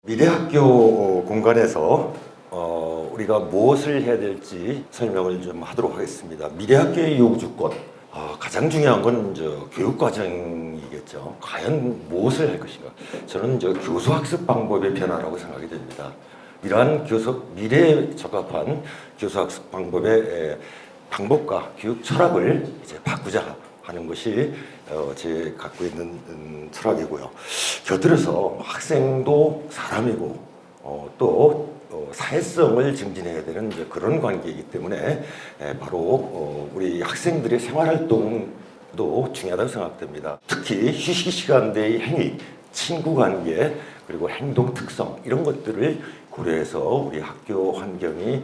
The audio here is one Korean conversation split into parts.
미래학교 공간에서 우리가 무엇을 해야 될지 설명을 좀 하도록 하겠습니다. 미래학교의 요구조건, 가장 중요한 건 교육과정이겠죠. 과연 무엇을 할 것인가? 저는 교수학습 방법의 변화라고 생각이 됩니다. 이러한 미래에 적합한 교수학습 방법의 방법과 교육 철학을 이제 바꾸자 하는 것이 제 갖고 있는 철학이고요. 곁들여서 학생도 사람이고 또 사회성을 증진해야 되는 그런 관계이기 때문에 바로 우리 학생들의 생활활동도 중요하다고 생각됩니다. 특히 휴식 시간대의 행위, 친구 관계, 그리고 행동 특성 이런 것들을 고려해서 우리 학교 환경이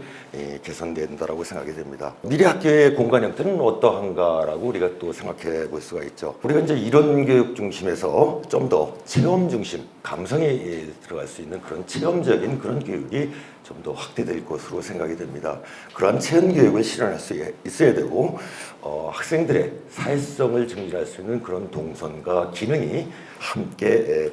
개선된다라고 생각이 됩니다. 미래 학교의 공간 형태는 어떠한가라고 우리가 또 생각해 볼 수가 있죠. 우리가 이제 이론 교육 중심에서 좀 더 체험 중심, 감성이 들어갈 수 있는 그런 체험적인 그런 교육이 좀 더 확대될 것으로 생각이 됩니다. 그러한 체험 교육을 실현할 수 있어야 되고 학생들의 사회성을 증진할 수 있는 그런 동선과 기능이 함께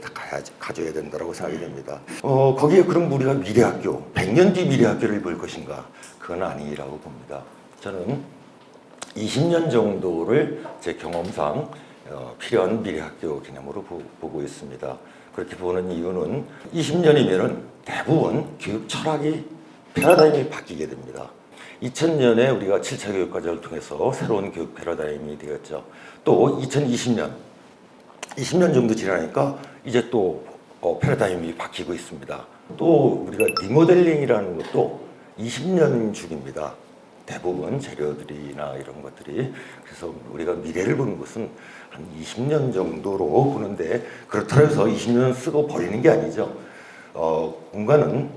가져야 된다고 생각이 됩니다. 거기에 그럼 우리가 미래학교, 100년 뒤 미래학교를 볼 것인가? 그건 아니라고 봅니다. 저는 20년 정도를 제 경험상 필요한 미래학교 개념으로 보고 있습니다. 그렇게 보는 이유는 20년이면은 대부분 교육 철학이 패러다임이 바뀌게 됩니다. 2000년에 우리가 7차 교육과정을 통해서 새로운 교육 패러다임이 되었죠. 또 2020년, 20년 정도 지나니까 이제 또 패러다임이 바뀌고 있습니다. 또 우리가 리모델링이라는 것도 20년 중입니다. 대부분 재료들이나 이런 것들이. 그래서 우리가 미래를 보는 것은 한 20년 정도로 보는데 그렇다고 해서 20년 쓰고 버리는 게 아니죠. 공간은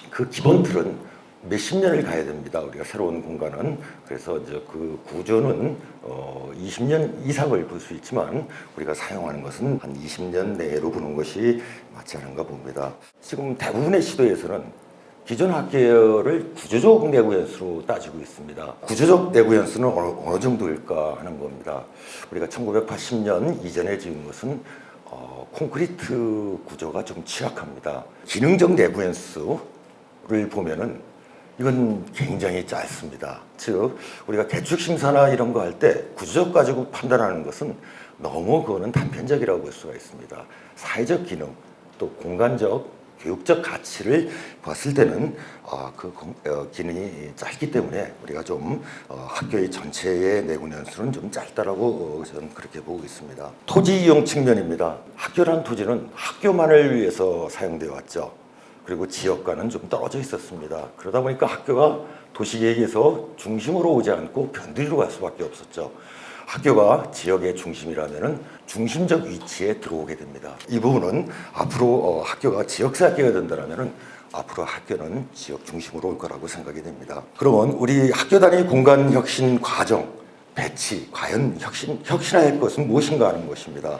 그 기본 틀은 몇십 년을 가야 됩니다. 우리가 새로운 공간은. 그래서 이제 그 구조는 20년 이상을 볼 수 있지만 우리가 사용하는 것은 한 20년 내로 보는 것이 맞지 않은가 봅니다. 지금 대부분의 시도에서는 기존 학계를 구조적 내부 연수로 따지고 있습니다. 구조적 내부 연수는 어느 정도일까 하는 겁니다. 우리가 1980년 이전에 지은 것은 콘크리트 구조가 좀 취약합니다. 기능적 내부 연수를 보면은 이건 굉장히 짧습니다. 즉 우리가 개축 심사나 이런 거 할 때 구조적 가지고 판단하는 것은 너무 그거는 단편적이라고 볼 수가 있습니다. 사회적 기능 또 공간적 교육적 가치를 봤을 때는 기능이 짧기 때문에 우리가 좀 학교의 전체의 내부 연수는 좀 짧다라고 저는 그렇게 보고 있습니다. 토지 이용 측면입니다. 학교란 토지는 학교만을 위해서 사용되어 왔죠. 그리고 지역과는 좀 떨어져 있었습니다. 그러다 보니까 학교가 도시계획에서 중심으로 오지 않고 변두리로 갈 수밖에 없었죠. 학교가 지역의 중심이라면 중심적 위치에 들어오게 됩니다. 이 부분은 앞으로 학교가 지역사 학교가 된다면 앞으로 학교는 지역 중심으로 올 거라고 생각이 됩니다. 그러면 우리 학교 단위 공간 혁신 과정, 배치, 과연 혁신할 것은 무엇인가 하는 것입니다.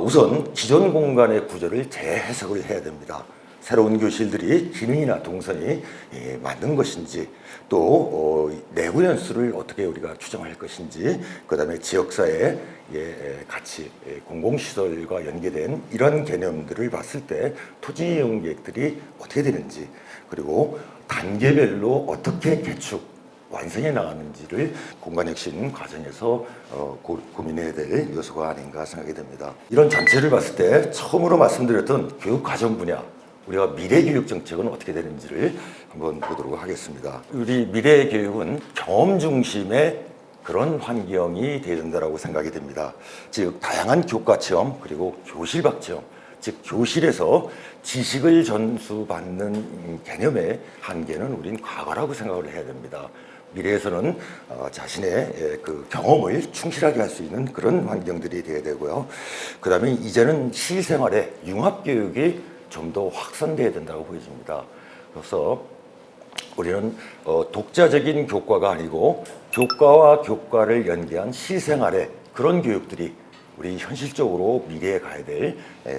우선 기존 공간의 구조를 재해석을 해야 됩니다. 새로운 교실들이 기능이나 동선이 맞는 것인지 또 내부 연수를 어떻게 우리가 추정할 것인지 그 다음에 지역사회 같이 공공시설과 연계된 이런 개념들을 봤을 때 토지 이용 계획들이 어떻게 되는지 그리고 단계별로 어떻게 개축 완성해 나가는지를 공간혁신 과정에서 고민해야 될 요소가 아닌가 생각이 됩니다. 이런 전체를 봤을 때 처음으로 말씀드렸던 교육과정 분야 우리가 미래교육 정책은 어떻게 되는지를 한번 보도록 하겠습니다. 우리 미래교육은 경험 중심의 그런 환경이 되어야 된다고 생각이 됩니다. 즉 다양한 교과 체험 그리고 교실 밖 체험 즉 교실에서 지식을 전수받는 개념의 한계는 우린 과거라고 생각을 해야 됩니다. 미래에서는 자신의 그 경험을 충실하게 할 수 있는 그런 환경들이 되어야 되고요. 그 다음에 이제는 실생활에 융합교육이 좀 더 확산돼야 된다고 보여집니다. 그래서 우리는 독자적인 교과가 아니고 교과와 교과를 연계한 실생활의 그런 교육들이 우리 현실적으로 미래에 가야 될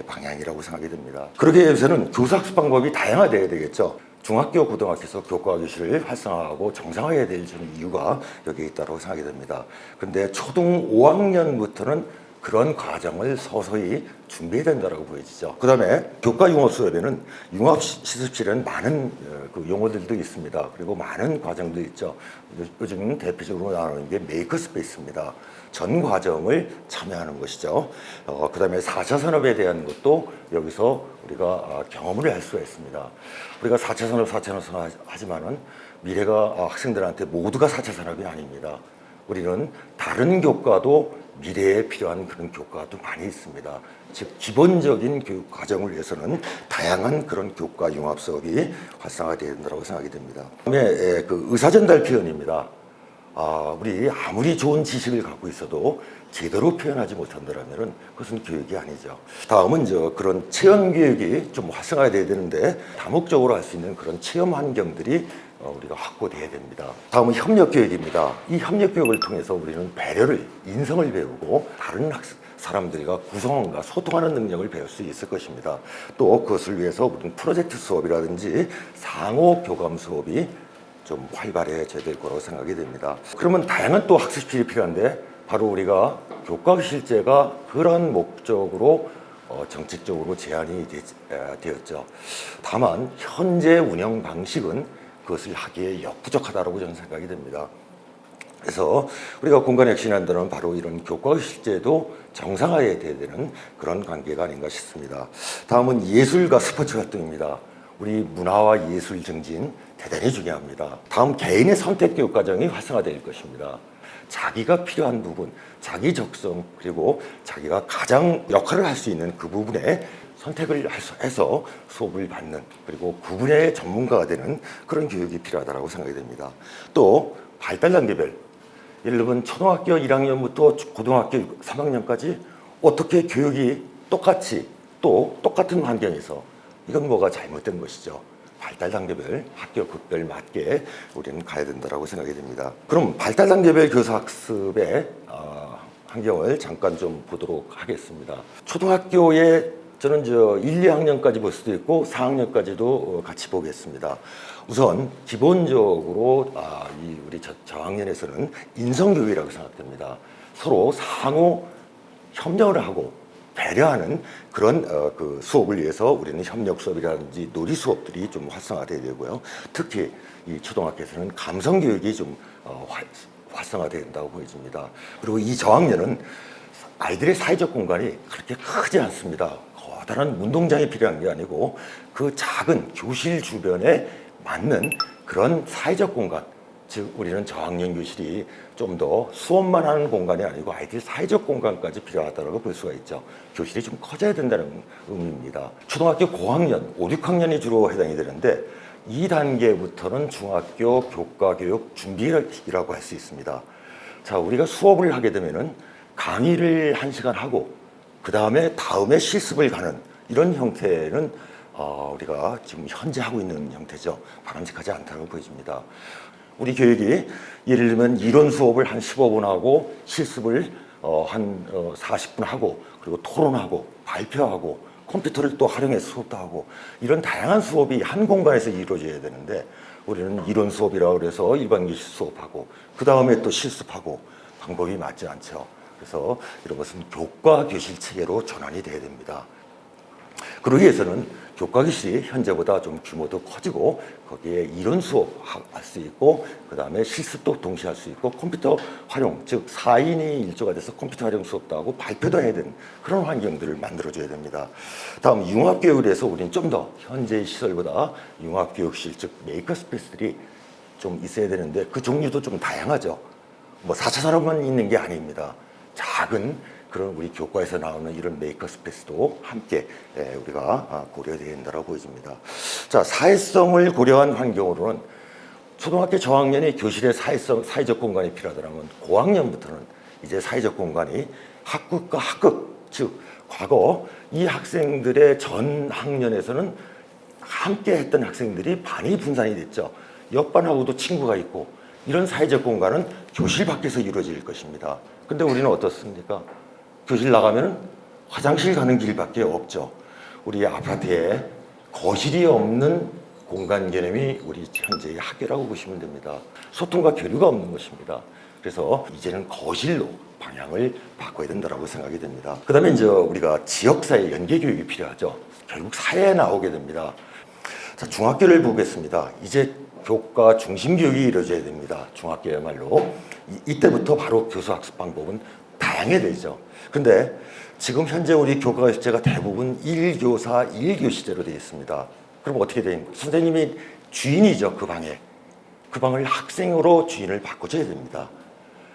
방향이라고 생각이 됩니다. 그러기 위해서는 교사학습 방법이 다양화돼야 되겠죠. 중학교, 고등학교에서 교과 교실을 활성화하고 정상화해야 될 이유가 여기에 있다고 생각이 됩니다. 그런데 초등 5학년부터는 그런 과정을 서서히 준비해야 된다고 보여지죠. 그 다음에 교과 융합 수업에는 융합 실습실은 많은 그 용어들도 있습니다. 그리고 많은 과정도 있죠. 요즘 대표적으로 나오는 게 메이커 스페이스입니다. 전 과정을 참여하는 것이죠. 그 다음에 4차 산업에 대한 것도 여기서 우리가 경험을 할 수가 있습니다. 우리가 4차 산업, 4차 산업 하지만은 미래가 학생들한테 모두가 4차 산업이 아닙니다. 우리는 다른 교과도 미래에 필요한 그런 교과도 많이 있습니다. 즉 기본적인 교육 과정을 위해서는 다양한 그런 교과 융합 수업이 활성화되어야 된다고 생각이 됩니다. 그다음에 그 의사전달 표현입니다. 우리 아무리 좋은 지식을 갖고 있어도 제대로 표현하지 못한다면 그것은 교육이 아니죠. 다음은 그런 체험 교육이 좀 활성화돼야 되는데 다목적으로 할 수 있는 그런 체험 환경들이 우리가 확보돼야 됩니다. 다음은 협력 교육입니다. 이 협력 교육을 통해서 우리는 배려를, 인성을 배우고 다른 사람들과 구성원과 소통하는 능력을 배울 수 있을 것입니다. 또 그것을 위해서 우리는 프로젝트 수업이라든지 상호 교감 수업이 좀 활발해져야 될 거라고 생각이 됩니다. 그러면 다양한 또 학습실이 필요한데 바로 우리가 교과 실제가 그런 목적으로 정책적으로 제한이 되었죠. 다만 현재 운영 방식은 그것을 하기에 역부족하다고 저는 생각이 됩니다. 그래서 우리가 공간 혁신한다는 바로 이런 교과 실제도 정상화해야 되는 그런 관계가 아닌가 싶습니다. 다음은 예술과 스포츠 활동입니다. 우리 문화와 예술 증진 대단히 중요합니다. 다음 개인의 선택 교육 과정이 활성화될 것입니다. 자기가 필요한 부분, 자기 적성 그리고 자기가 가장 역할을 할 수 있는 그 부분에 선택을 해서 수업을 받는 그리고 그 분야의 전문가가 되는 그런 교육이 필요하다고 생각이 됩니다. 또 발달 단계별, 예를 들면 초등학교 1학년부터 고등학교 3학년까지 어떻게 교육이 똑같이 또 똑같은 환경에서 이건 뭐가 잘못된 것이죠. 발달 단계별 학교 급별 맞게 우리는 가야 된다고 생각이 됩니다. 그럼 발달 단계별 교사 학습의 환경을 잠깐 좀 보도록 하겠습니다. 초등학교에 저는 1, 2학년까지 볼 수도 있고 4학년까지도 같이 보겠습니다. 우선 기본적으로 우리 저학년에서는 인성교육이라고 생각됩니다. 서로 상호 협력을 하고 배려하는 그런 그 수업을 위해서 우리는 협력 수업이라든지 놀이 수업들이 좀 활성화돼야 되고요. 특히 이 초등학교에서는 감성 교육이 좀 활성화돼야 된다고 보여집니다. 그리고 이 저학년은 아이들의 사회적 공간이 그렇게 크지 않습니다. 커다란 운동장이 필요한 게 아니고 그 작은 교실 주변에 맞는 그런 사회적 공간, 즉 우리는 저학년 교실이 좀 더 수업만 하는 공간이 아니고 아이들 사회적 공간까지 필요하다고 볼 수가 있죠. 교실이 좀 커져야 된다는 의미입니다. 초등학교 고학년, 5, 6학년이 주로 해당이 되는데 2단계부터는 중학교 교과교육 준비라고 할 수 있습니다. 자, 우리가 수업을 하게 되면은 강의를 1시간 하고 그 다음에 실습을 가는 이런 형태는 우리가 지금 현재 하고 있는 형태죠. 바람직하지 않다고 보여집니다. 우리 교육이 예를 들면 이론 수업을 한 15분 하고 실습을 한 40분 하고 그리고 토론하고 발표하고 컴퓨터를 또 활용해서 수업도 하고 이런 다양한 수업이 한 공간에서 이루어져야 되는데 우리는 이론 수업이라고 그래서 일반 교실 수업하고 그 다음에 또 실습하고 방법이 맞지 않죠. 그래서 이런 것은 교과 교실 체계로 전환이 돼야 됩니다. 그러기 위해서는 교과 교실이 현재보다 좀 규모도 커지고 거기에 이론 수업 할 수 있고 그 다음에 실습도 동시에 할 수 있고 컴퓨터 활용, 즉 4인이 일조가 돼서 컴퓨터 활용 수업도 하고 발표도 해야 되는 그런 환경들을 만들어줘야 됩니다. 다음 융합교육을 해서 우리는 좀 더 현재의 시설보다 융합교육실, 즉 메이커 스페이스들이 좀 있어야 되는데 그 종류도 좀 다양하죠. 뭐 4차 산업만 있는 게 아닙니다. 작은 그런 우리 교과에서 나오는 이런 메이커 스페이스도 함께 우리가 고려해야 된다고 보여집니다. 자, 사회성을 고려한 환경으로는 초등학교 저학년이 교실에 사회적 공간이 필요하다면 고학년부터는 이제 사회적 공간이 학급과 학급, 즉 과거 이 학생들의 전 학년에서는 함께 했던 학생들이 반이 분산이 됐죠. 옆반하고도 친구가 있고 이런 사회적 공간은 교실 밖에서 이루어질 것입니다. 근데 우리는 어떻습니까? 교실 나가면 화장실 가는 길밖에 없죠. 우리 아파트에 거실이 없는 공간 개념이 우리 현재의 학교라고 보시면 됩니다. 소통과 교류가 없는 것입니다. 그래서 이제는 거실로 방향을 바꿔야 된다고 생각이 됩니다. 그 다음에 이제 우리가 지역사회 연계 교육이 필요하죠. 결국 사회에 나오게 됩니다. 자, 중학교를 보겠습니다. 이제 교과 중심 교육이 이루어져야 됩니다. 중학교야말로. 이때부터 바로 교수 학습 방법은 다양해지죠. 근데 지금 현재 우리 교과 과제가 대부분 1교사 1교시제로 되어 있습니다. 그럼 어떻게 되는 거예요? 선생님이 주인이죠, 그 방에. 그 방을 학생으로 주인을 바꿔줘야 됩니다.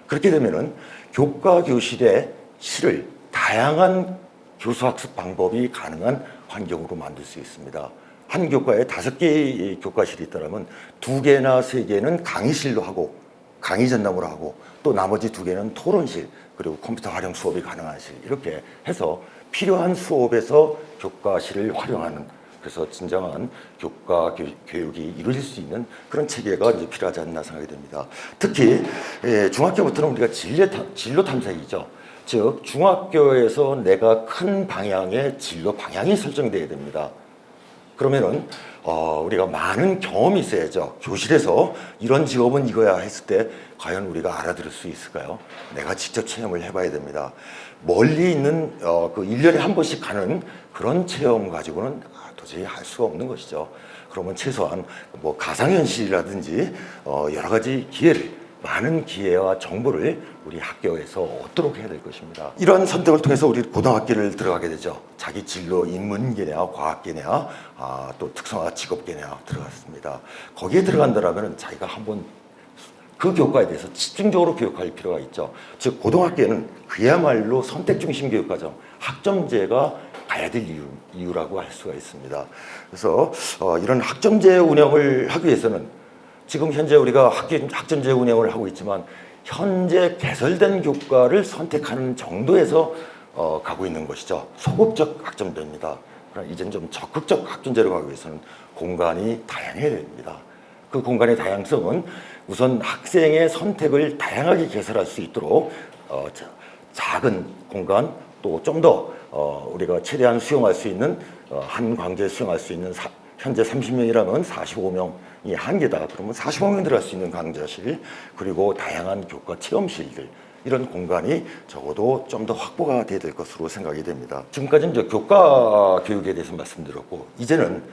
그렇게 되면은 교과 교실에 실을 다양한 교수 학습 방법이 가능한 환경으로 만들 수 있습니다. 한 교과에 5개의 교과실이 있다면 2개나 3개는 강의실로 하고 강의 전담으로 하고 또 나머지 2개는 토론실 그리고 컴퓨터 활용 수업이 가능한 실 이렇게 해서 필요한 수업에서 교과실을 활용하는 그래서 진정한 교과 교육이 이루어질 수 있는 그런 체계가 이제 필요하지 않나 생각이 됩니다. 특히 중학교부터는 우리가 진로 탐색이죠. 즉 중학교에서 내가 큰 방향의 진로 방향이 설정돼야 됩니다. 그러면은 우리가 많은 경험이 있어야죠. 교실에서 이런 직업은 이거야 했을 때 과연 우리가 알아들을 수 있을까요? 내가 직접 체험을 해봐야 됩니다. 멀리 있는 그 1년에 한 번씩 가는 그런 체험 가지고는 도저히 할 수가 없는 것이죠. 그러면 최소한 뭐 가상현실이라든지 여러 가지 많은 기회와 정보를 우리 학교에서 얻도록 해야 될 것입니다. 이러한 선택을 통해서 우리 고등학교를 들어가게 되죠. 자기 진로 인문계냐 과학계냐 또 특성화 직업계냐 들어갔습니다. 거기에 들어간다면 자기가 한번 그 교과에 대해서 집중적으로 교육할 필요가 있죠. 즉 고등학교는 그야말로 선택 중심 교육과정 학점제가 가야 될 이유라고 할 수가 있습니다. 그래서 이런 학점제 운영을 하기 위해서는 지금 현재 우리가 학점제 운영을 하고 있지만 현재 개설된 교과를 선택하는 정도에서 가고 있는 것이죠. 소극적 학점제입니다. 그러나 이제는 좀 적극적 학점제로 가기 위해서는 공간이 다양해야 됩니다. 그 공간의 다양성은 우선 학생의 선택을 다양하게 개설할 수 있도록 작은 공간 또 좀 더 우리가 최대한 수용할 수 있는 한 강좌에 수용할 수 있는 현재 30명이라면 45명이 한계다. 그러면 45명 들어갈 수 있는 강좌실 그리고 다양한 교과 체험실들 이런 공간이 적어도 좀 더 확보가 돼야 될 것으로 생각이 됩니다. 지금까지는 이제 교과 교육에 대해서 말씀드렸고 이제는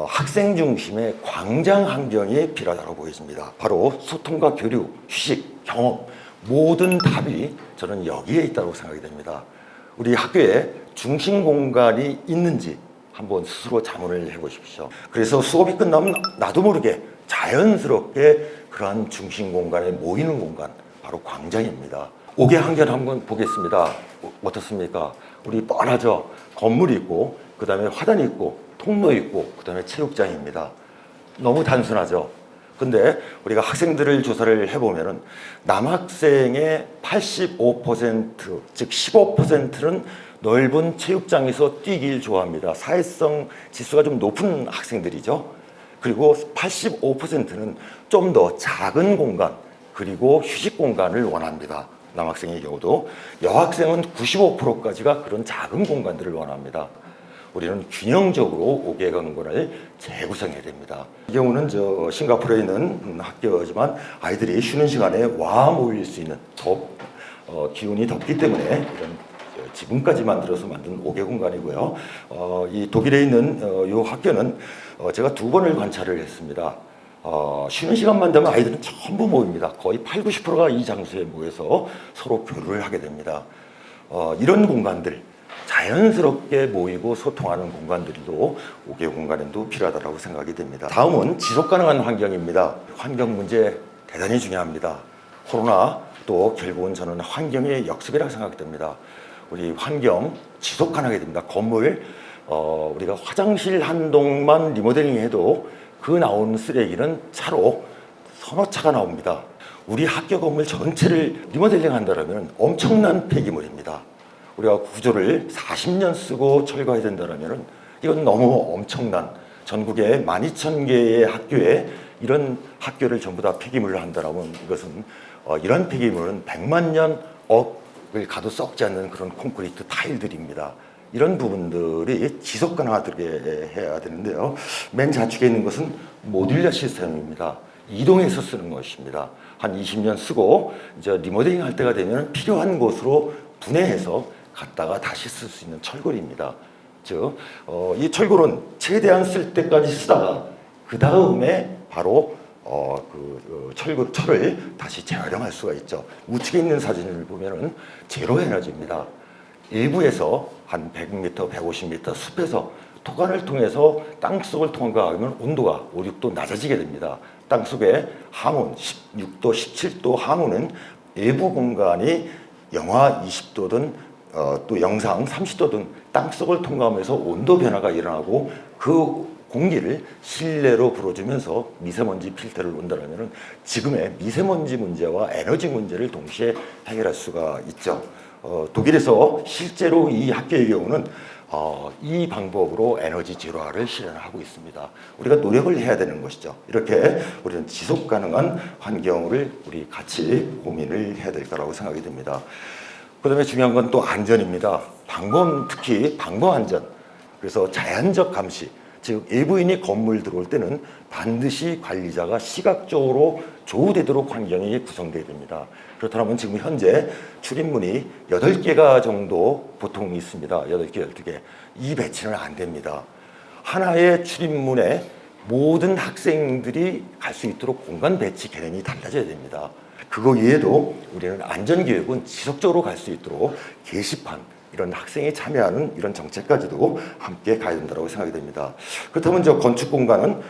학생 중심의 광장 환경이 필요하다고 보여집니다. 바로 소통과 교류, 휴식, 경험 모든 답이 저는 여기에 있다고 생각이 됩니다. 우리 학교에 중심 공간이 있는지 한번 스스로 자문을 해보십시오. 그래서 수업이 끝나면 나도 모르게 자연스럽게 그러한 중심 공간에 모이는 공간 바로 광장입니다. 5개 환경 한번 보겠습니다. 어떻습니까? 우리 뻔하죠. 건물이 있고 그 다음에 화단이 있고 통로 있고 그 다음에 체육장입니다. 너무 단순하죠. 근데 우리가 학생들을 조사를 해보면은 남학생의 85% 즉 15%는 넓은 체육장에서 뛰길 좋아합니다. 사회성 지수가 좀 높은 학생들이죠. 그리고 85%는 좀 더 작은 공간 그리고 휴식 공간을 원합니다. 남학생의 경우도 여학생은 95%까지가 그런 작은 공간들을 원합니다. 우리는 균형적으로 5개 공간을 재구성해야 됩니다. 이 경우는 싱가포르에 있는 학교지만 아이들이 쉬는 시간에 와 모일 수 있는 기온이 덥기 때문에 이런 지붕까지 만들어서 만든 5개 공간이고요. 이 독일에 있는 이 학교는 제가 2번을 관찰을 했습니다. 쉬는 시간만 되면 아이들은 전부 모입니다. 거의 80~90%가 이 장소에 모여서 서로 교류를 하게 됩니다. 이런 공간들 자연스럽게 모이고 소통하는 공간들도 5개 공간에도 필요하다고 생각이 됩니다. 다음은 지속가능한 환경입니다. 환경 문제 대단히 중요합니다. 코로나 또 결국은 저는 환경의 역습이라고 생각이 됩니다. 우리 환경 지속 가능하게 됩니다. 건물 우리가 화장실 한 동만 리모델링해도 그 나오는 쓰레기는 차로 서너 차가 나옵니다. 우리 학교 건물 전체를 리모델링 한다면 엄청난 폐기물입니다. 우리가 구조를 40년 쓰고 철거해야 된다면 이건 너무 엄청난 전국에 12,000개의 학교에 이런 학교를 전부 다 폐기물로 한다면 이것은 이런 폐기물은 100만 년 억을 가도 썩지 않는 그런 콘크리트 타일들입니다. 이런 부분들이 지속 가능하게 해야 되는데요. 맨 좌측에 있는 것은 모듈러 시스템입니다. 이동해서 쓰는 것입니다. 한 20년 쓰고 이제 리모델링 할 때가 되면 필요한 곳으로 분해해서 갔다가 다시 쓸 수 있는 철골입니다. 즉, 이 철골은 최대한 쓸 때까지 쓰다가 그 다음에 바로 철을 다시 재활용할 수가 있죠. 우측에 있는 사진을 보면은 제로 에너지입니다. 일부에서 한 100m, 150m 숲에서 토관을 통해서 땅속을 통과하면 온도가 5, 6도 낮아지게 됩니다. 땅속에 항온 16도, 17도 항온은 외부 공간이 영하 20도든 또 영상 30도든 땅속을 통과하면서 온도 변화가 일어나고 그 공기를 실내로 불어주면서 미세먼지 필터를 온다면 지금의 미세먼지 문제와 에너지 문제를 동시에 해결할 수가 있죠. 독일에서 실제로 이 학교의 경우는 이 방법으로 에너지 제로화를 실현하고 있습니다. 우리가 노력을 해야 되는 것이죠. 이렇게 우리는 지속 가능한 환경을 우리 같이 고민을 해야 될 거라고 생각이 듭니다. 그 다음에 중요한 건 또 안전입니다. 특히 방범 안전. 그래서 자연적 감시. 즉 외부인이 건물 들어올 때는 반드시 관리자가 시각적으로 조우되도록 환경이 구성되어야 됩니다. 그렇다면 지금 현재 출입문이 8개가 정도 보통 있습니다. 8개, 12개. 이 배치는 안 됩니다. 하나의 출입문에 모든 학생들이 갈 수 있도록 공간 배치 개념이 달라져야 됩니다. 그거 외에도 우리는 안전교육은 지속적으로 갈 수 있도록 게시판, 이런 학생이 참여하는 이런 정책까지도 함께 가야 된다고 생각이 됩니다. 그렇다면 저 건축 공간은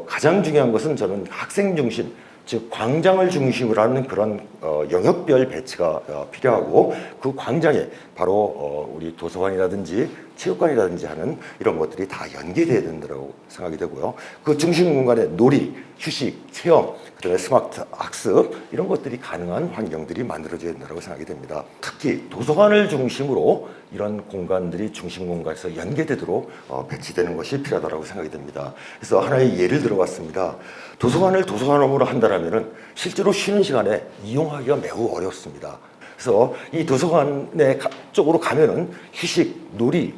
가장 중요한 것은 저는 학생 중심, 즉 광장을 중심으로 하는 그런 영역별 배치가 필요하고 그 광장에 바로 우리 도서관이라든지 체육관이라든지 하는 이런 것들이 다 연계돼야 된다고 생각이 되고요. 그 중심 공간에 놀이, 휴식, 체험, 그다음에 스마트 학습 이런 것들이 가능한 환경들이 만들어져야 된다고 생각이 됩니다. 특히 도서관을 중심으로 이런 공간들이 중심 공간에서 연계되도록 배치되는 것이 필요하다고 생각이 됩니다. 그래서 하나의 예를 들어봤습니다. 도서관을 도서관으로 한다면은 실제로 쉬는 시간에 이용하기가 매우 어렵습니다. 그래서 이 도서관에 쪽으로 가면은 휴식, 놀이,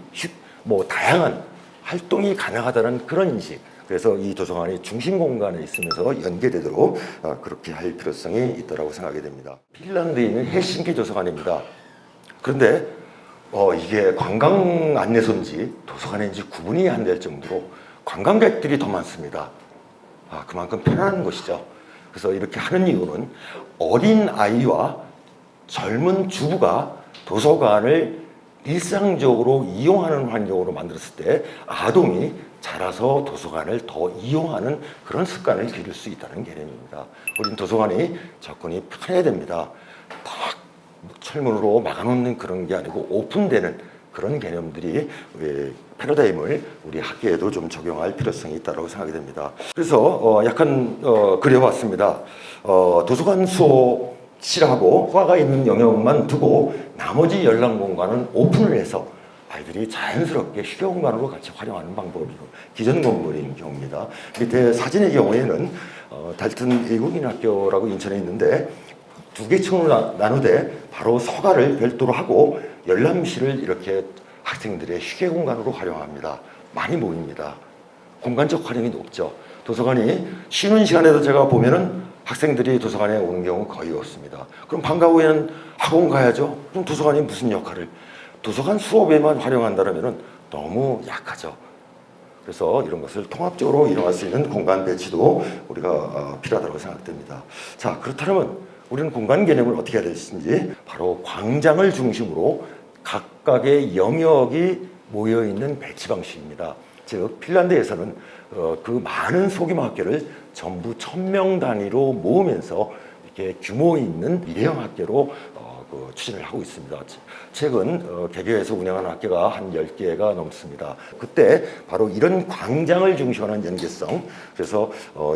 다양한 활동이 가능하다는 그런 인식. 그래서 이 도서관이 중심 공간에 있으면서 연계되도록 그렇게 할 필요성이 있다고 생각이 됩니다. 핀란드에 있는 헬싱키 도서관입니다. 그런데 이게 관광 안내소인지 도서관인지 구분이 안 될 정도로 관광객들이 더 많습니다. 그만큼 편안한 곳이죠. 그래서 이렇게 하는 이유는 어린 아이와 젊은 주부가 도서관을 일상적으로 이용하는 환경으로 만들었을 때 아동이 자라서 도서관을 더 이용하는 그런 습관을 기를 수 있다는 개념입니다. 우린 도서관이 접근이 편해야 됩니다. 딱 철문으로 막아놓는 그런 게 아니고 오픈되는 그런 개념들이 패러다임을 우리 학계에도 좀 적용할 필요성이 있다고 생각이 됩니다. 그래서 약간 그려봤습니다. 도서관 수업실하고 화가 있는 영역만 두고 나머지 열람 공간은 오픈을 해서 아이들이 자연스럽게 휴게 공간으로 같이 활용하는 방법으로 기존 건물인 경우입니다. 밑에 사진의 경우에는 달튼 외국인학교라고 인천에 있는데 2개 층으로 나누되 바로 서가를 별도로 하고 열람실을 이렇게 학생들의 휴게 공간으로 활용합니다. 많이 모입니다. 공간적 활용이 높죠. 도서관이 쉬는 시간에도 제가 보면은 학생들이 도서관에 오는 경우 거의 없습니다. 그럼 방과 후에는 학원 가야죠. 그럼 도서관이 무슨 역할을? 도서관 수업에만 활용한다면 너무 약하죠. 그래서 이런 것을 통합적으로 이용할 수 있는 공간 배치도 우리가 필요하다고 생각됩니다. 자, 그렇다면 우리는 공간 개념을 어떻게 해야 될지 바로 광장을 중심으로 각각의 영역이 모여있는 배치 방식입니다. 즉 핀란드에서는 그 많은 소규모 학교를 전부 1000명 단위로 모으면서 이렇게 규모 있는 일회용 학교로 추진을 하고 있습니다. 최근 개교에서 운영하는 학교가 한 10개가 넘습니다. 그때 바로 이런 광장을 중심으로 한 연계성, 그래서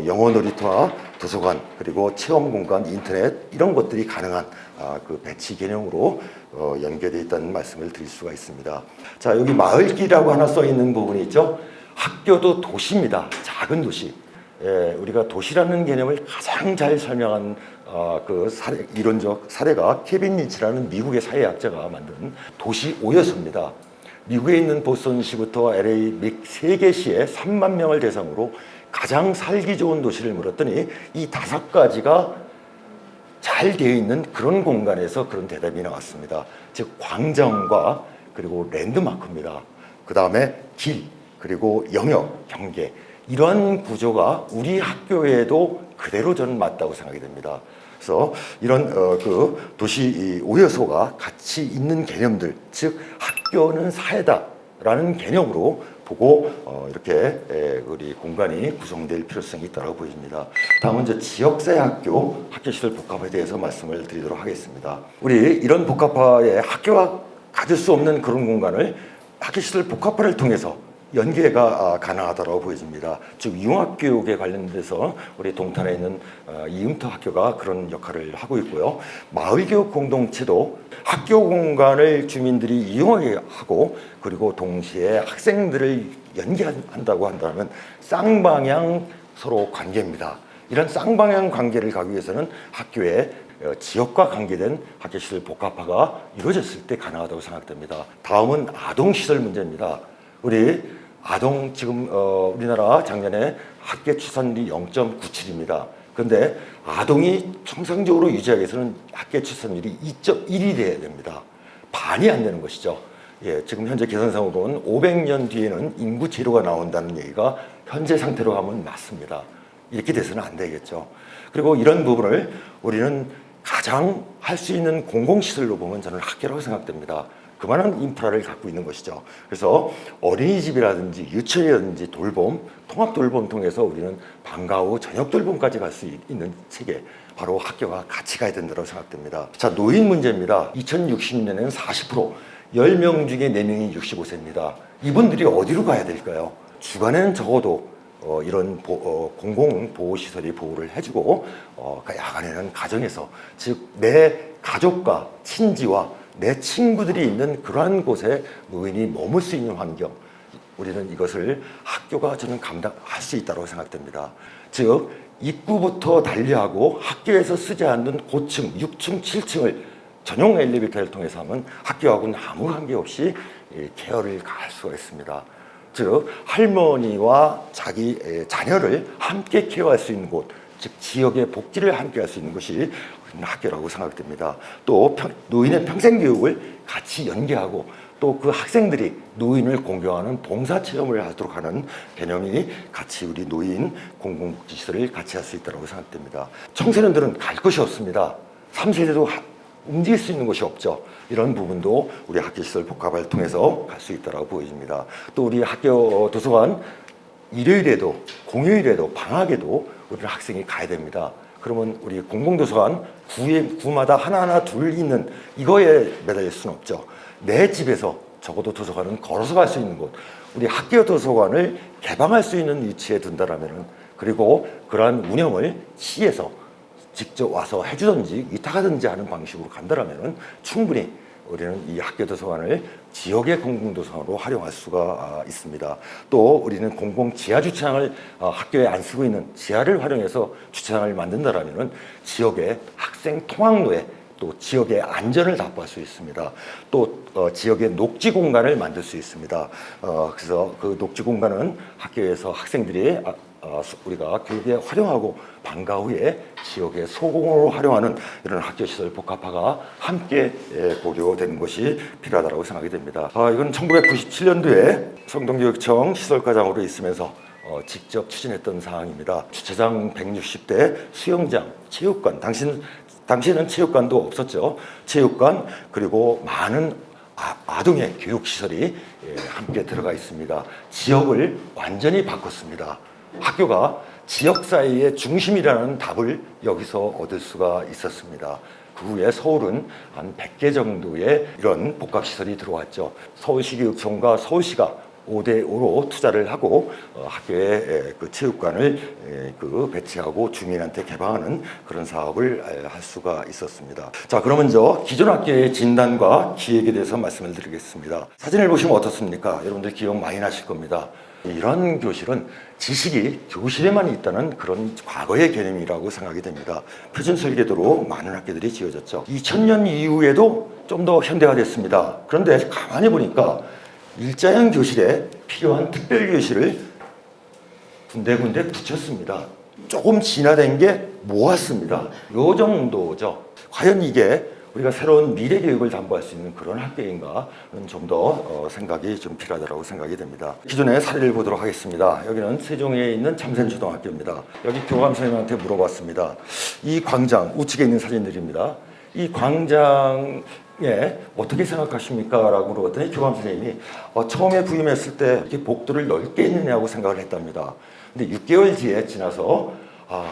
영어 놀이터와 도서관, 그리고 체험 공간, 인터넷 이런 것들이 가능한 그 배치 개념으로 연계되어 있다는 말씀을 드릴 수가 있습니다. 자, 여기 마을길이라고 하나 써 있는 부분이 있죠. 학교도 도시입니다. 작은 도시. 우리가 도시라는 개념을 가장 잘 설명한 이론적 사례가 케빈 린치라는 미국의 사회학자가 만든 도시 오여서입니다. 미국에 있는 보스턴시부터 LA 믹 3개 시에 3만 명을 대상으로 가장 살기 좋은 도시를 물었더니 이 5가지가 잘 되어 있는 그런 공간에서 그런 대답이 나왔습니다. 즉 광장과 그리고 랜드마크입니다. 그 다음에 길, 그리고 영역, 경계, 이런 구조가 우리 학교에도 그대로 저는 맞다고 생각이 됩니다. 그래서 이런 그 도시 5요소가 같이 있는 개념들, 즉 학교는 사회다라는 개념으로 보고 이렇게 우리 공간이 구성될 필요성이 있다고 보입니다. 다음은 이제 지역사회 학교시설 복합화에 대해서 말씀을 드리도록 하겠습니다. 우리 이런 복합화에 학교가 가질 수 없는 그런 공간을 학교시설 복합화를 통해서 연계가 가능하다고 보여집니다. 즉 융합교육에 관련돼서 우리 동탄에 있는 이음터 학교가 그런 역할을 하고 있고요. 마을교육 공동체도 학교 공간을 주민들이 이용하게 하고 그리고 동시에 학생들을 연계한다고 한다면 쌍방향 서로 관계입니다. 이런 쌍방향 관계를 가기 위해서는 학교에 지역과 관계된 학교시설 복합화가 이루어졌을 때 가능하다고 생각됩니다. 다음은 아동시설 문제입니다. 우리 아동 지금 우리나라 작년에 학계 출산율이 0.97입니다. 그런데 아동이 정상적으로 유지하기 위해서는 학계 출산율이 2.1이 돼야 됩니다. 반이 안 되는 것이죠. 예, 지금 현재 계산상으로는 500년 뒤에는 인구 제로가 나온다는 얘기가 현재 상태로 하면 맞습니다. 이렇게 돼서는 안 되겠죠. 그리고 이런 부분을 우리는 가장 할 수 있는 공공시설로 보면 저는 학교라고 생각됩니다. 그만한 인프라를 갖고 있는 것이죠. 그래서 어린이집이라든지 유치원이라든지 돌봄, 통합 돌봄 통해서 우리는 방과 후 저녁 돌봄까지 갈 수 있는 체계, 바로 학교가 같이 가야 된다고 생각됩니다. 자, 노인 문제입니다. 2060년에는 40%, 10명 중에 4명이 65세입니다. 이분들이 어디로 가야 될까요? 주간에는 적어도 이런 공공보호시설이 보호를 해주고 야간에는 가정에서, 즉 내 가족과 친지와 내 친구들이 있는 그러한 곳에 노인이 머물 수 있는 환경, 우리는 이것을 학교가 저는 감당할 수 있다고 생각됩니다. 즉 입구부터 달리하고 학교에서 쓰지 않는 고층, 6층, 7층을 전용 엘리베이터를 통해서 하면 학교하고는 아무 관계없이 케어를 가할 수가 있습니다. 즉 할머니와 자기 자녀를 함께 케어할 수 있는 곳, 즉 지역의 복지를 함께 할 수 있는 것이 학교라고 생각됩니다. 또 노인의 평생교육을 같이 연계하고 또 그 학생들이 노인을 공경하는 봉사체험을 하도록 하는 개념이 같이 우리 노인 공공복지시설을 같이 할 수 있다고 생각됩니다. 청소년들은 갈 곳이 없습니다. 3세대도 움직일 수 있는 곳이 없죠. 이런 부분도 우리 학교시설 복합화를 통해서 갈 수 있다고 보여집니다. 또 우리 학교 도서관 일요일에도 공휴일에도 방학에도 우리 학생이 가야 됩니다. 그러면 우리 공공도서관 구마다 하나하나 둘 있는 이거에 매달릴 수는 없죠. 내 집에서 적어도 도서관은 걸어서 갈 수 있는 곳, 우리 학교 도서관을 개방할 수 있는 위치에 둔다라면은, 그리고 그러한 운영을 시에서 직접 와서 해주든지 위탁하든지 하는 방식으로 간다라면은 충분히 우리는 이 학교 도서관을 지역의 공공도서관으로 활용할 수가 있습니다. 또 우리는 공공 지하 주차장을 학교에 안 쓰고 있는 지하를 활용해서 주차장을 만든다라면은 지역의 학생 통학로에 또 지역의 안전을 담보할 수 있습니다. 또 지역의 녹지 공간을 만들 수 있습니다. 그래서 그 녹지 공간은 학교에서 학생들이 우리가 교육에 활용하고 방과 후에 지역의 소공으로 활용하는 이런 학교시설 복합화가 함께 고려되는 것이 필요하다고 생각이 됩니다. 이건 1997년도에 성동교육청 시설과장으로 있으면서 직접 추진했던 사항입니다. 주차장 160대, 수영장, 체육관, 당시에는 체육관도 없었죠. 체육관, 그리고 많은 아동의 교육시설이 함께 들어가 있습니다. 지역을 완전히 바꿨습니다. 학교가 지역사회의 중심이라는 답을 여기서 얻을 수가 있었습니다. 그 후에 서울은 한 100개 정도의 이런 복합시설이 들어왔죠. 서울시교육청과 서울시가 5대5로 투자를 하고 학교에 그 체육관을 배치하고 주민한테 개방하는 그런 사업을 할 수가 있었습니다. 자, 그러면 기존 학교의 진단과 기획에 대해서 말씀을 드리겠습니다. 사진을 보시면 어떻습니까? 여러분들 기억 많이 나실 겁니다. 이런 교실은 지식이 교실에만 있다는 그런 과거의 개념이라고 생각이 됩니다. 표준 설계도로 많은 학교들이 지어졌죠. 2000년 이후에도 좀 더 현대화됐습니다. 그런데 가만히 보니까 일자형 교실에 필요한 특별 교실을 군데군데 붙였습니다. 조금 진화된 게 모았습니다. 요 정도죠. 과연 이게 우리가 새로운 미래 교육을 담보할 수 있는 그런 학교인가는 좀 더 생각이 좀 필요하다고 생각이 됩니다. 기존의 사례를 보도록 하겠습니다. 여기는 세종에 있는 참센초등학교입니다. 여기 교감 선생님한테 물어봤습니다. 이 광장, 우측에 있는 사진들입니다. 이 광장에 어떻게 생각하십니까? 라고 물어봤더니 교감 선생님이 처음에 부임했을 때 이렇게 복도를 넓게 했느냐고 생각을 했답니다. 근데 6개월 뒤에 지나서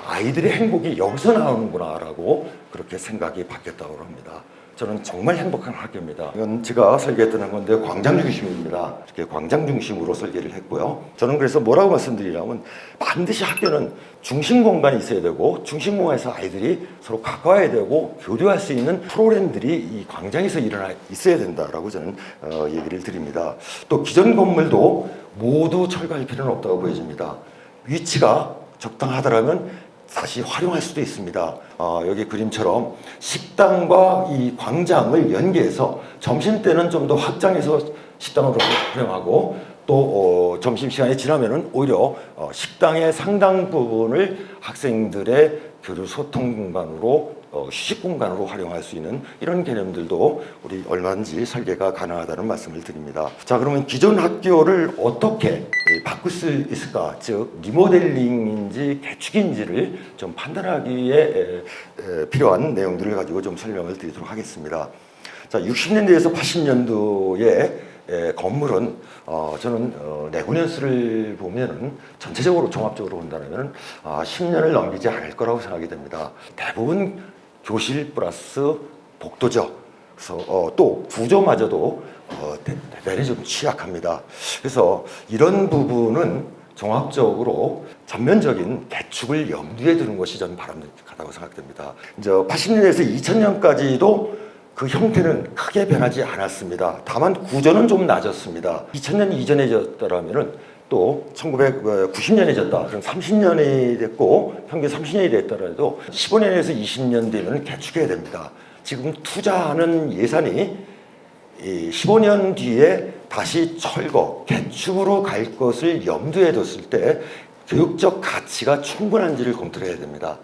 아이들의 행복이 여기서 나오는구나 라고 그렇게 생각이 바뀌었다고 합니다. 저는 정말 행복한 학교입니다. 이건 제가 설계했던 건데 광장 중심입니다. 이렇게 광장 중심으로 설계를 했고요. 저는 그래서 뭐라고 말씀드리냐면 반드시 학교는 중심 공간이 있어야 되고 중심 공간에서 아이들이 서로 가까워야 되고 교류할 수 있는 프로그램들이 이 광장에서 있어야 된다라고 저는 얘기를 드립니다. 또 기존 건물도 모두 철거할 필요는 없다고 보여집니다. 위치가 적당하더라면 다시 활용할 수도 있습니다. 여기 그림처럼 식당과 이 광장을 연계해서 점심때는 좀 더 확장해서 식당으로 활용하고 또 점심시간이 지나면은 오히려 식당의 상당 부분을 학생들의 교류 소통 공간으로 휴식 공간으로 활용할 수 있는 이런 개념들도 우리 얼마든지 설계가 가능하다는 말씀을 드립니다. 자, 그러면 기존 학교를 어떻게 바꿀 수 있을까? 즉 리모델링인지 개축인지를 좀 판단하기에 필요한 내용들을 가지고 좀 설명을 드리도록 하겠습니다. 자, 60년대에서 80년도에 건물은 저는 내구년수를 보면은 전체적으로 종합적으로 본다면 10년을 넘기지 않을 거라고 생각이 됩니다. 대부분 교실 플러스 복도죠. 그래서 또 구조마저도 대단히 좀 취약합니다. 그래서 이런 부분은 종합적으로 전면적인 개축을 염두에 두는 것이 저는 바람직하다고 생각됩니다. 이제 80년에서 2000년까지도 그 형태는 크게 변하지 않았습니다. 다만 구조는 좀 낮았습니다. 2000년 이전해졌더라면은 또 1990년에 졌다. 그럼 30년이 됐고 평균 30년이 됐더라도 15년에서 20년 되면 개축해야 됩니다. 지금 투자하는 예산이 15년 뒤에 다시 철거, 개축으로 갈 것을 염두에 뒀을 때 교육적 가치가 충분한지를 검토를 해야 됩니다.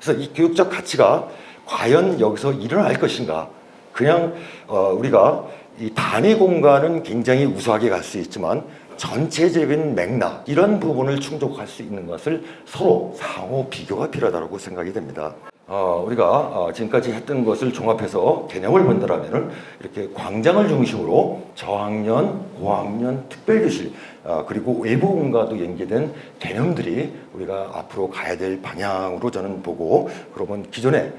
그래서 이 교육적 가치가 과연 여기서 일어날 것인가? 그냥 우리가 이 단위 공간은 굉장히 우수하게 갈 수 있지만 전체적인 맥락 이런 부분을 충족할 수 있는 것을 서로 상호 비교가 필요하다고 생각이 됩니다. 우리가 지금까지 했던 것을 종합해서 개념을 본다면은 이렇게 광장을 중심으로 저학년, 고학년, 특별교실 그리고 외부 공간도 연계된 개념들이 우리가 앞으로 가야 될 방향으로 저는 보고 그러면 기존에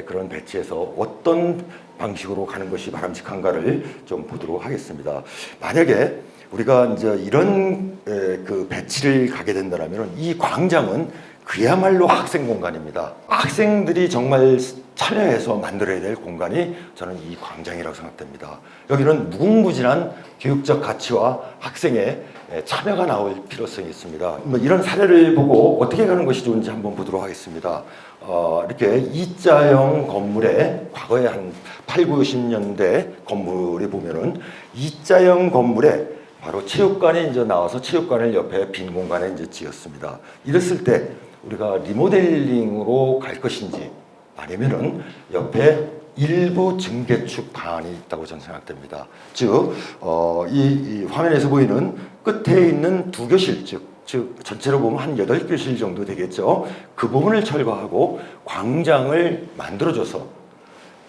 그런 배치에서 어떤 방식으로 가는 것이 바람직한가를 좀 보도록 하겠습니다. 만약에 우리가 이제 이런 그 배치를 가게 된다면 이 광장은 그야말로 학생 공간입니다. 학생들이 정말 참여해서 만들어야 될 공간이 저는 이 광장이라고 생각됩니다. 여기는 무궁무진한 교육적 가치와 학생의 참여가 나올 필요성이 있습니다. 이런 사례를 보고 어떻게 가는 것이 좋은지 한번 보도록 하겠습니다. 이렇게 E자형 건물에 과거에 한 8, 90년대 건물에 보면은 E자형 건물에 바로 체육관이 이제 나와서 체육관을 옆에 빈 공간에 이제 지었습니다. 이랬을 때 우리가 리모델링으로 갈 것인지 아니면은 옆에 일부 증개축 방안이 있다고 저는 생각됩니다. 즉, 이 화면에서 보이는 끝에 있는 두 교실, 즉 전체로 보면 한 8교실 정도 되겠죠. 그 부분을 철거하고 광장을 만들어줘서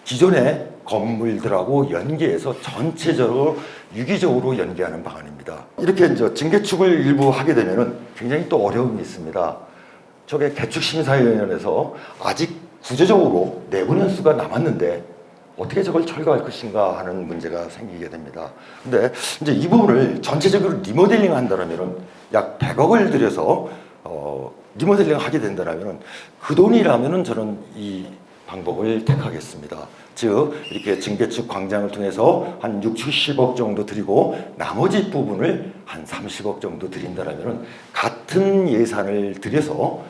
기존의 건물들하고 연계해서 전체적으로 유기적으로 연계하는 방안입니다. 이렇게 이제 증개축을 일부 하게 되면은 굉장히 또 어려움이 있습니다. 저게 개축심사위원회에서 아직 구조적으로 내부년수가 남았는데 어떻게 저걸 철거할 것인가 하는 문제가 생기게 됩니다. 근데 이제 이 부분을 전체적으로 리모델링 한다면 약 100억을 들여서 리모델링 하게 된다면 그 돈이라면은 저는 이 방법을 택하겠습니다. 즉 이렇게 증개축 광장을 통해서 한 6, 70억 정도 들이고 나머지 부분을 한 30억 정도 들인다면 같은 예산을 들여서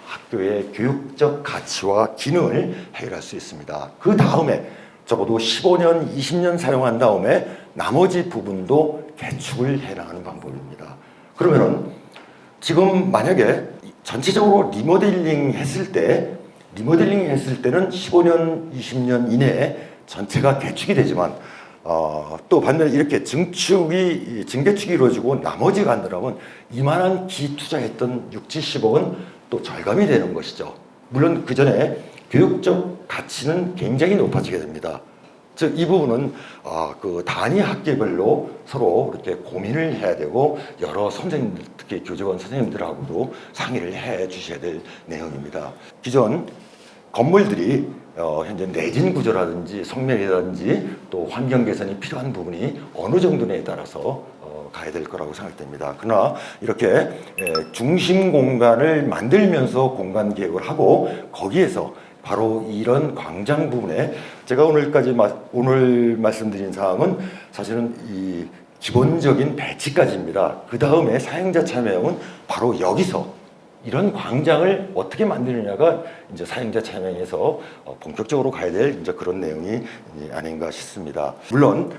학교의 교육적 가치와 기능을 해결할 수 있습니다. 그 다음에 적어도 15년, 20년 사용한 다음에 나머지 부분도 개축을 해나가는 방법입니다. 그러면은 지금 만약에 전체적으로 리모델링 했을 때는 15년, 20년 이내에 전체가 개축이 되지만 또 반면에 이렇게 증개축이 이루어지고 나머지가 안 들어가면 이만한 기투자했던 6, 70억은 또 절감이 되는 것이죠. 물론 그 전에 교육적 가치는 굉장히 높아지게 됩니다. 즉 이 부분은 그 단위 학계별로 서로 이렇게 고민을 해야 되고 여러 선생님들, 특히 교직원 선생님들하고도 상의를 해 주셔야 될 내용입니다. 기존 건물들이 현재 내진 구조라든지 성면이라든지 또 환경 개선이 필요한 부분이 어느 정도냐에 따라서 가야 될 거라고 생각됩니다. 그러나 이렇게 중심 공간을 만들면서 공간 계획을 하고 거기에서 바로 이런 광장 부분에 제가 오늘 말씀드린 사항은 사실은 이 기본적인 배치까지입니다. 그 다음에 사용자 참여형은 바로 여기서 이런 광장을 어떻게 만드느냐가 이제 사용자 참여에서 본격적으로 가야 될 이제 그런 내용이 아닌가 싶습니다. 물론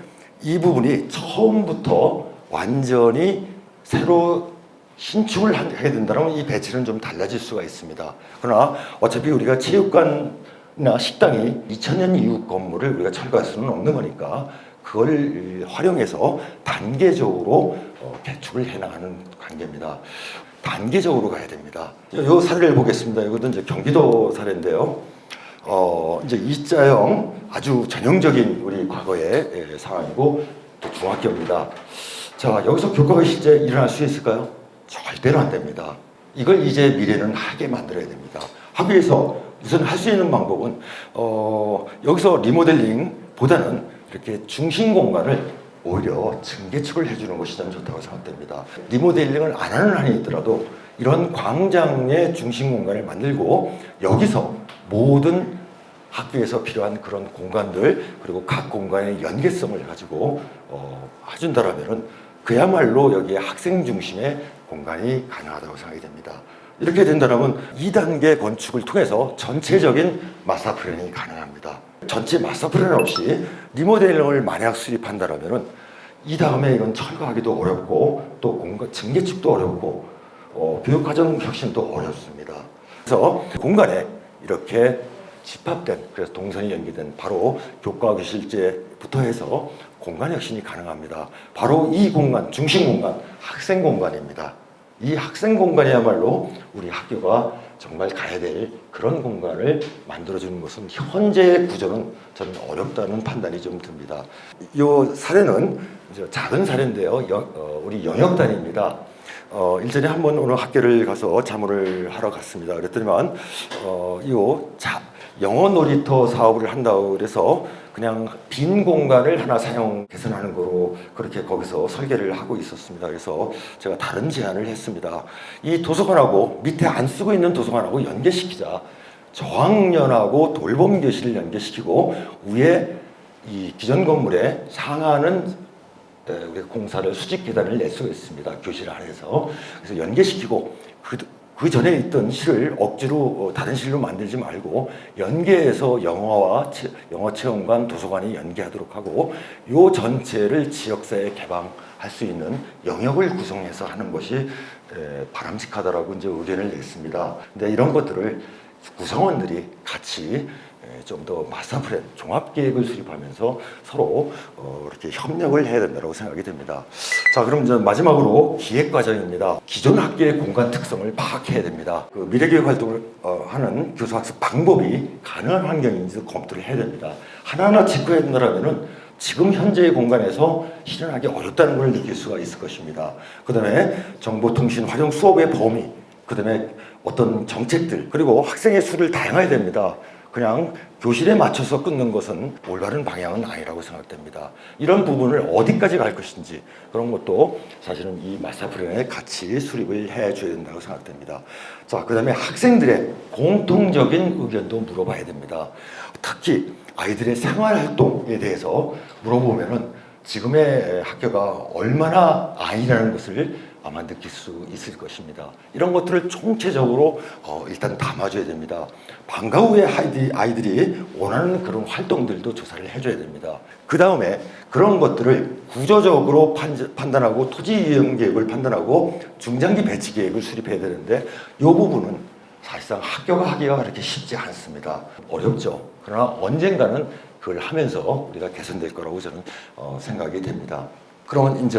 이 부분이 처음부터 완전히 새로 신축을 하게 된다면 이 배치는 좀 달라질 수가 있습니다. 그러나 어차피 우리가 체육관이나 식당이 2000년 이후 건물을 우리가 철거할 수는 없는 거니까 그걸 활용해서 단계적으로 개축을 해나가는 관계입니다. 단계적으로 가야 됩니다. 이 사례를 보겠습니다. 이것도 이제 경기도 사례인데요. 이제 E자형 아주 전형적인 우리 과거의 상황이고 또 중학교입니다. 자, 여기서 교과가 실제 일어날 수 있을까요? 절대로 안 됩니다. 이걸 이제 미래는 하게 만들어야 됩니다. 학교에서 우선 할 수 있는 방법은 여기서 리모델링보다는 이렇게 중심 공간을 오히려 증개축을 해주는 것이 좀 좋다고 생각됩니다. 리모델링을 안 하는 한이 있더라도 이런 광장의 중심 공간을 만들고 여기서 모든 학교에서 필요한 그런 공간들 그리고 각 공간의 연계성을 가지고 해준다라면은 그야말로 여기에 학생 중심의 공간이 가능하다고 생각이 됩니다. 이렇게 된다면 2단계 건축을 통해서 전체적인 마스터 플래닝이 가능합니다. 전체 마스터 플래닝 없이 리모델링을 만약 수립한다면 이 다음에 이건 철거하기도 어렵고 또 공간 증개축도 어렵고 교육과정 혁신도 어렵습니다. 그래서 공간에 이렇게 집합된 그래서 동선이 연계된 바로 교과 교실제부터 해서 공간 혁신이 가능합니다. 바로 이 공간, 중심 공간, 학생 공간입니다. 이 학생 공간이야말로 우리 학교가 정말 가야 될 그런 공간을 만들어주는 것은 현재 구조는 저는 어렵다는 판단이 좀 듭니다. 이 사례는 작은 사례인데요. 우리 영역단입니다. 일전에 한번 오늘 학교를 가서 자문을 하러 갔습니다. 그랬더니만 영어 놀이터 사업을 한다고 그래서 그냥 빈 공간을 하나 개선하는 거로 그렇게 거기서 설계를 하고 있었습니다. 그래서 제가 다른 제안을 했습니다. 이 도서관하고 밑에 안 쓰고 있는 도서관하고 연계시키자. 저학년하고 돌봄 교실을 연계시키고 위에 이 기존 건물에 상하는 공사를 수직 계단을 낼 수가 있습니다. 교실 안에서. 그래서 연계시키고 그 전에 있던 실을 억지로 다른 실로 만들지 말고 연계해서 영어 체험관, 도서관이 연계하도록 하고 요 전체를 지역사회에 개방할 수 있는 영역을 구성해서 하는 것이 바람직하다라고 이제 의견을 냈습니다. 근데 이런 것들을 구성원들이 같이 좀 더 마스터 플랜, 종합 계획을 수립하면서 서로 이렇게 협력을 해야 된다고 생각이 됩니다. 자, 그럼 이제 마지막으로 기획 과정입니다. 기존 학교의 공간 특성을 파악해야 됩니다. 그 미래교육 활동을 하는 교수학습 방법이 가능한 환경인지 검토를 해야 됩니다. 하나하나 체크해야 된다면은 지금 현재의 공간에서 실현하기 어렵다는 걸 느낄 수가 있을 것입니다. 그 다음에 정보통신 활용 수업의 범위, 그 다음에 어떤 정책들, 그리고 학생의 수를 다양해야 됩니다. 그냥 교실에 맞춰서 끊는 것은 올바른 방향은 아니라고 생각됩니다. 이런 부분을 어디까지 갈 것인지 그런 것도 사실은 이 마스터 플랜에 같이 수립을 해줘야 된다고 생각됩니다. 자, 그 다음에 학생들의 공통적인 의견도 물어봐야 됩니다. 특히 아이들의 생활활동에 대해서 물어보면은 지금의 학교가 얼마나 아니라는 것을 아마 느낄 수 있을 것입니다. 이런 것들을 총체적으로 일단 담아줘야 됩니다. 방과 후에 아이들이 원하는 그런 활동들도 조사를 해줘야 됩니다. 그 다음에 그런 것들을 구조적으로 판단하고 토지 이용 계획을 판단하고 중장기 배치 계획을 수립해야 되는데 이 부분은 사실상 학교가 하기가 그렇게 쉽지 않습니다. 어렵죠. 그러나 언젠가는 그걸 하면서 우리가 개선될 거라고 저는 생각이 됩니다. 그러면 이제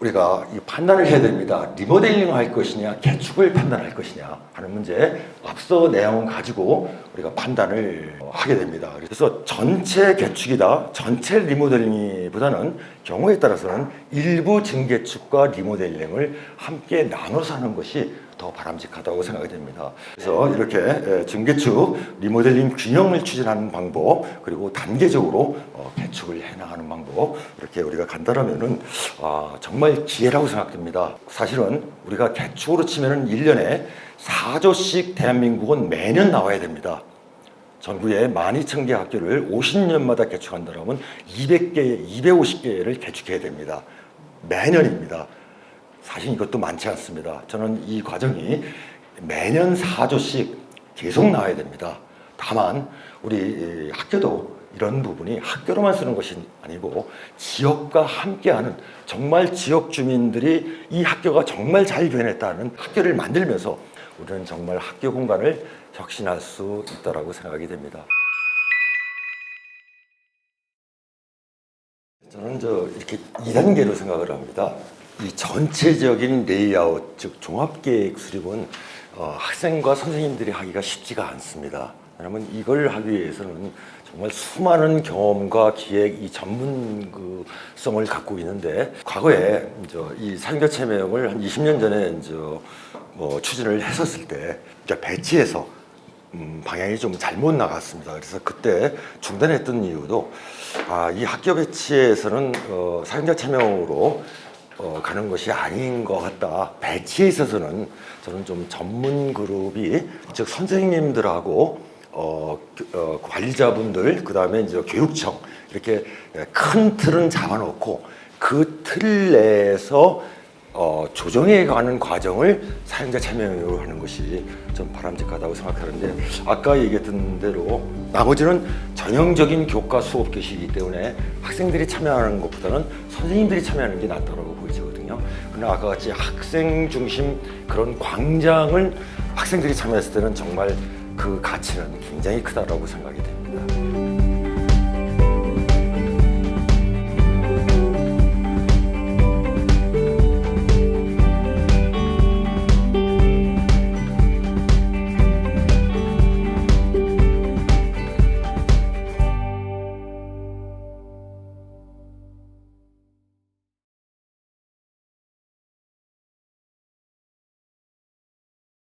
우리가 이 판단을 해야 됩니다. 리모델링을 할 것이냐, 개축을 판단할 것이냐 하는 문제, 앞서 내용을 가지고 우리가 판단을 하게 됩니다. 그래서 전체 개축이다, 전체 리모델링보다는 경우에 따라서는 일부 증개축과 리모델링을 함께 나눠서 하는 것이 더 바람직하다고 생각이 됩니다. 그래서 이렇게 증개축, 리모델링 균형을 추진하는 방법, 그리고 단계적으로 개축을 해나가는 방법, 이렇게 우리가 간다라면은 정말 기회라고 생각됩니다. 사실은 우리가 개축으로 치면은 1년에 4조씩 대한민국은 매년 나와야 됩니다. 전국에 12,000개 학교를 50년마다 개축한다면 200개, 250개를 개축해야 됩니다. 매년입니다. 사실 이것도 많지 않습니다. 저는 이 과정이 매년 4조씩 계속 나와야 됩니다. 다만 우리 학교도 이런 부분이 학교로만 쓰는 것이 아니고 지역과 함께하는, 정말 지역 주민들이 이 학교가 정말 잘 변했다는 학교를 만들면서 우리는 정말 학교 공간을 혁신할 수 있다고 생각이 됩니다. 저는 이렇게 2단계로 생각을 합니다. 이 전체적인 레이아웃, 즉 종합계획 수립은 학생과 선생님들이 하기가 쉽지가 않습니다. 왜냐하면 이걸 하기 위해서는 정말 수많은 경험과 기획, 이 전문성을 갖고 있는데, 과거에 이 사용자체명을 한 20년 전에 추진을 했었을 때 배치해서 방향이 좀 잘못 나갔습니다. 그래서 그때 중단했던 이유도 이 학교 배치에서는 사용자 체명으로 가는 것이 아닌 것 같다. 배치에 있어서는 저는 좀 전문 그룹이, 즉 선생님들하고 관리자분들, 그 다음에 교육청, 이렇게 큰 틀은 잡아놓고 그 틀 내에서 조정해 가는 과정을 사용자 참여로 하는 것이 좀 바람직하다고 생각하는데, 아까 얘기했던 대로 나머지는 전형적인 교과 수업 교실이기 때문에 학생들이 참여하는 것보다는 선생님들이 참여하는 게 낫다고 보이거든요. 그러나 아까 같이 학생 중심 그런 광장을 학생들이 참여했을 때는 정말 그 가치는 굉장히 크다고 생각이 됩니다.